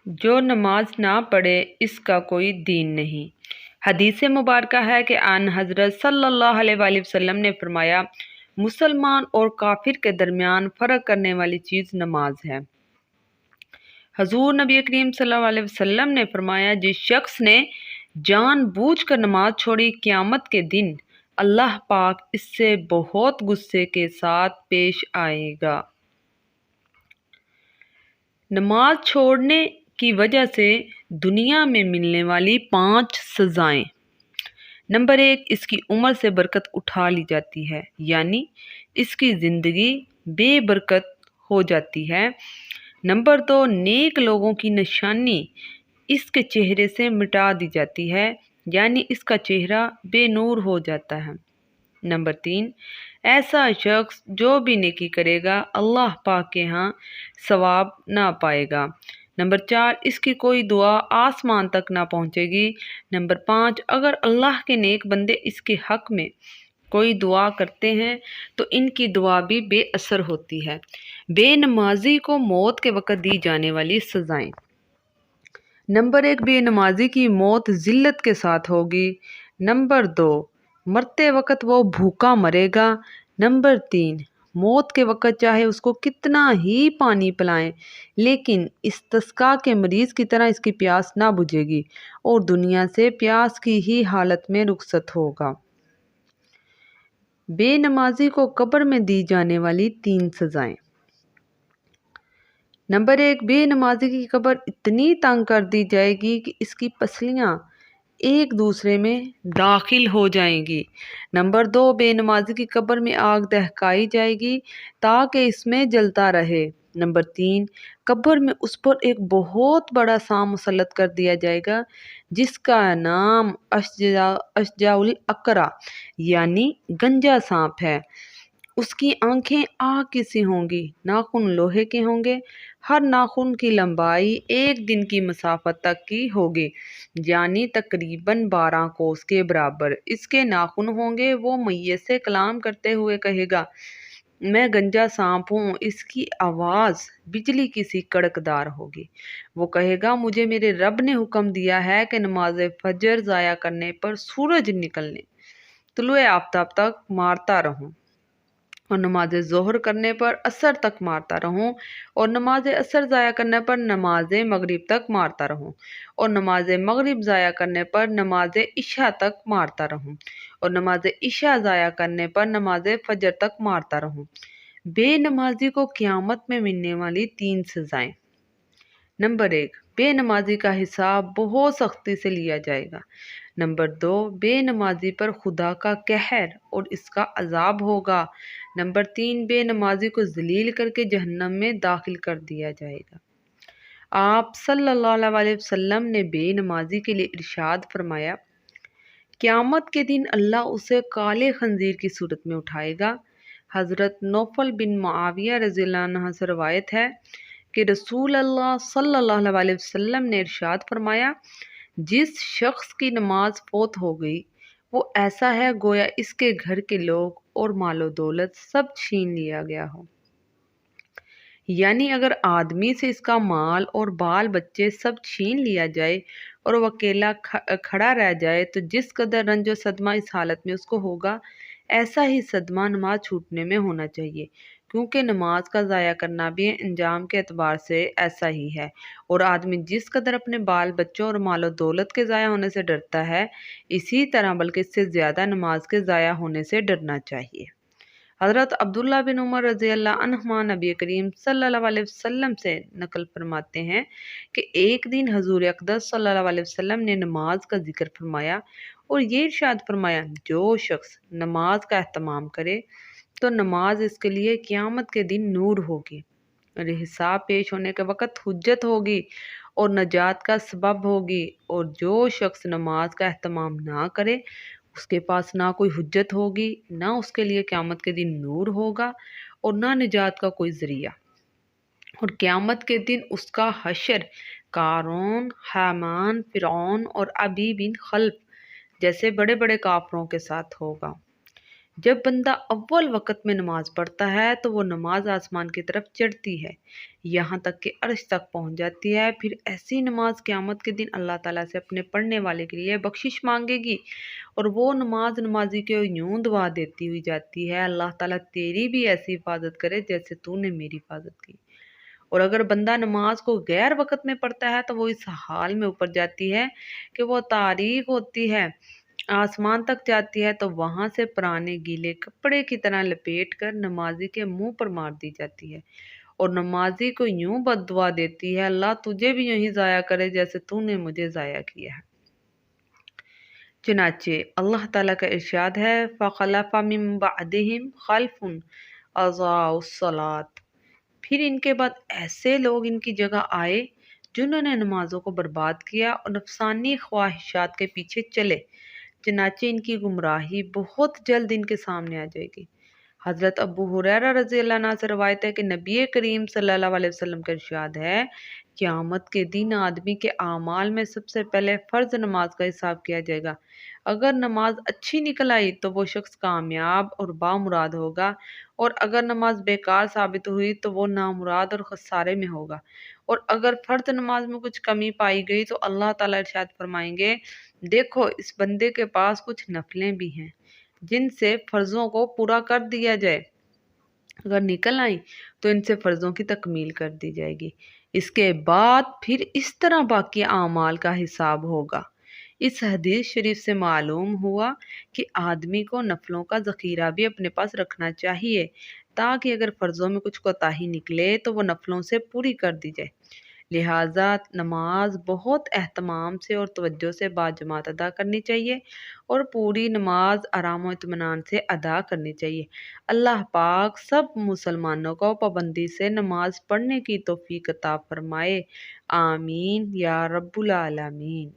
جو نماز نہ پڑھے اس کا کوئی دین نہیں۔ حدیث مبارکہ ہے کہ آن حضرت صلی اللہ علیہ وآلہ وسلم نے فرمایا، مسلمان اور کافر کے درمیان فرق کرنے والی چیز نماز ہے۔ حضور نبی کریم صلی اللہ علیہ وسلم نے فرمایا، جس شخص نے جان بوجھ کر نماز چھوڑی، قیامت کے دن اللہ پاک اس سے بہت غصے کے ساتھ پیش آئے گا۔ نماز چھوڑنے کی وجہ سے دنیا میں ملنے والی 5 سزائیں۔ نمبر 1، اس کی عمر سے برکت اٹھا لی جاتی ہے، یعنی اس کی زندگی بے برکت ہو جاتی ہے۔ نمبر 2، نیک لوگوں کی نشانی اس کے چہرے سے مٹا دی جاتی ہے، یعنی اس کا چہرہ بے نور ہو جاتا ہے۔ نمبر 3، ایسا شخص جو بھی نیکی کرے گا اللہ پاک کے ہاں ثواب نہ پائے گا۔ نمبر 4، اس کی کوئی دعا آسمان تک نہ پہنچے گی۔ نمبر 5، اگر اللہ کے نیک بندے اس کے حق میں کوئی دعا کرتے ہیں تو ان کی دعا بھی بے اثر ہوتی ہے۔ بے نمازی کو موت کے وقت دی جانے والی سزائیں۔ نمبر 1، بے نمازی کی موت ذلت کے ساتھ ہوگی۔ نمبر 2، مرتے وقت وہ بھوکا مرے گا۔ نمبر 3، موت کے وقت چاہے اس کو کتنا ہی پانی پلائیں لیکن استسقاء کے مریض کی طرح اس کی پیاس نہ بجھے گی اور دنیا سے پیاس کی ہی حالت میں رخصت ہوگا۔ بے نمازی کو قبر میں دی جانے والی 3 سزائیں۔ نمبر 1، بے نمازی کی قبر اتنی تنگ کر دی جائے گی کہ اس کی پسلیاں ایک دوسرے میں داخل ہو جائیں گی۔ نمبر 2، بے نمازی کی قبر میں آگ دہکائی جائے گی تاکہ اس میں جلتا رہے۔ نمبر 3، قبر میں اس پر ایک بہت بڑا سانپ مسلط کر دیا جائے گا جس کا نام اشجاع الاقرا یعنی گنجا سانپ ہے۔ اس کی آنکھیں آگ کی سی ہوں گی، ناخن لوہے کے ہوں گے، ہر ناخن کی لمبائی 1 دن کی مسافت تک کی ہوگی، یعنی تقریباً 12 کوس کے برابر۔ اس کے ناخن ہوں گے۔ وہ میت سے کلام کرتے ہوئے کہے گا، میں گنجا سانپ ہوں۔ اس کی آواز بجلی کی سی کڑکدار ہوگی۔ وہ کہے گا، مجھے میرے رب نے حکم دیا ہے کہ نماز فجر ضائع کرنے پر سورج نکلنے طلوع آفتاب تک مارتا رہوں، اور نماز ظہر کرنے پر عصر تک مارتا رہوں، اور نماز عصر ضائع کرنے پر نماز مغرب تک مارتا رہوں، اور نماز مغرب ضائع کرنے پر نماز عشاء تک مارتا رہوں، اور نماز عشاء ضائع کرنے پر نماز فجر تک مارتا رہوں۔ بے نمازی کو قیامت میں ملنے والی 3 سزائیں۔ نمبر 1، بے نمازی کا حساب بہت سختی سے لیا جائے گا۔ نمبر 2، بے نمازی پر خدا کا قہر اور اس کا عذاب ہوگا۔ نمبر 3، بے نمازی کو ذلیل کر کے جہنم میں داخل کر دیا جائے گا۔ آپ صلی اللہ علیہ وسلم نے بے نمازی کے لیے ارشاد فرمایا، قیامت کے دن اللہ اسے کالے خنزیر کی صورت میں اٹھائے گا۔ حضرت نوفل بن معاویہ رضی اللہ عنہ سے روایت ہے کہ رسول اللہ صلی اللہ علیہ وسلم نے ارشاد فرمایا، جس شخص کی نماز فوت ہو گئی وہ ایسا ہے گویا اس کے گھر کے لوگ اور مال و دولت سب چھین لیا گیا ہو۔ یعنی اگر آدمی سے اس کا مال اور بال بچے سب چھین لیا جائے اور وہ اکیلا کھڑا رہ جائے تو جس قدر رنج و صدمہ اس حالت میں اس کو ہوگا، ایسا ہی صدمہ نماز چھوٹنے میں ہونا چاہیے، کیونکہ نماز کا ضائع کرنا بھی انجام کے اعتبار سے ایسا ہی ہے، اور آدمی جس قدر اپنے بال بچوں اور مال و دولت کے ضائع ہونے سے ڈرتا ہے، اسی طرح بلکہ اس سے زیادہ نماز کے ضائع ہونے سے ڈرنا چاہیے۔ حضرت عبداللہ بن عمر رضی اللہ عنہما نبی کریم صلی اللہ علیہ وسلم سے نقل فرماتے ہیں کہ ایک دن حضور اقدس صلی اللہ علیہ وسلم نے نماز کا ذکر فرمایا اور یہ ارشاد فرمایا، جو شخص نماز کا اہتمام کرے تو نماز اس کے لیے قیامت کے دن نور ہوگی اور حساب پیش ہونے کے وقت حجت ہوگی اور نجات کا سبب ہوگی، اور جو شخص نماز کا اہتمام نہ کرے اس کے پاس نہ کوئی حجت ہوگی، نہ اس کے لیے قیامت کے دن نور ہوگا اور نہ نجات کا کوئی ذریعہ، اور قیامت کے دن اس کا حشر قارون، حامان، فرعون اور ابی بن خلف جیسے بڑے بڑے کافروں کے ساتھ ہوگا۔ جب بندہ اول وقت میں نماز پڑھتا ہے تو وہ نماز آسمان کی طرف چڑھتی ہے، یہاں تک کہ عرش تک پہنچ جاتی ہے۔ پھر ایسی نماز قیامت کے دن اللہ تعالیٰ سے اپنے پڑھنے والے کے لیے بخشش مانگے گی، اور وہ نماز نمازی کو یوں دعا دیتی ہوئی جاتی ہے: اللہ تعالیٰ تیری بھی ایسی حفاظت کرے جیسے تو نے میری حفاظت کی۔ اور اگر بندہ نماز کو غیر وقت میں پڑھتا ہے تو وہ اس حال میں اوپر جاتی ہے کہ وہ تاریک ہوتی ہے، آسمان تک جاتی ہے تو وہاں سے پرانے گیلے کپڑے کی طرح لپیٹ کر نمازی کے منہ پر مار دی جاتی ہے، اور نمازی کو یوں بد دعا دیتی ہے: اللہ تجھے بھی یوں ہی ضائع کرے جیسے تو نے مجھے ضائع کیا ہے۔ چنانچہ اللہ تعالیٰ کا ارشاد ہے: فَخَلَفَ مِن بَعْدِهِمْ خَلْفٌ أَضَاعُوا الصَّلَاةَ، پھر ان کے بعد ایسے لوگ ان کی جگہ آئے جنہوں نے نمازوں کو برباد کیا اور نفسانی خواہشات کے پیچھے چلے، چنانچہ ان کی گمراہی بہت جلد ان کے سامنے آ جائے گی۔ حضرت ابو ہریرہ رضی اللہ عنہ سے روایت ہے کہ نبی کریم صلی اللہ علیہ وسلم کا ارشاد ہے: قیامت کے دن آدمی کے اعمال میں سب سے پہلے فرض نماز کا حساب کیا جائے گا۔ اگر نماز اچھی نکل آئی تو وہ شخص کامیاب اور بامراد ہوگا، اور اگر نماز بیکار ثابت ہوئی تو وہ نامراد اور خسارے میں ہوگا۔ اور اگر فرض نماز میں کچھ کمی پائی گئی تو اللہ تعالیٰ ارشاد فرمائیں گے: دیکھو اس بندے کے پاس کچھ نفلیں بھی ہیں جن سے فرضوں کو پورا کر دیا جائے، اگر نکل آئیں تو ان سے فرضوں کی تکمیل کر دی جائے گی، اس کے بعد پھر اس طرح باقی اعمال کا حساب ہوگا۔ اس حدیث شریف سے معلوم ہوا کہ آدمی کو نفلوں کا ذخیرہ بھی اپنے پاس رکھنا چاہیے، تاکہ اگر فرضوں میں کچھ کوتاہی نکلے تو وہ نفلوں سے پوری کر دی جائے۔ لہٰذا نماز بہت اہتمام سے اور توجہ سے باجماعت ادا کرنی چاہیے، اور پوری نماز آرام و اطمینان سے ادا کرنی چاہیے۔ اللہ پاک سب مسلمانوں کو پابندی سے نماز پڑھنے کی توفیق عطا فرمائے، آمین یا رب العالمین۔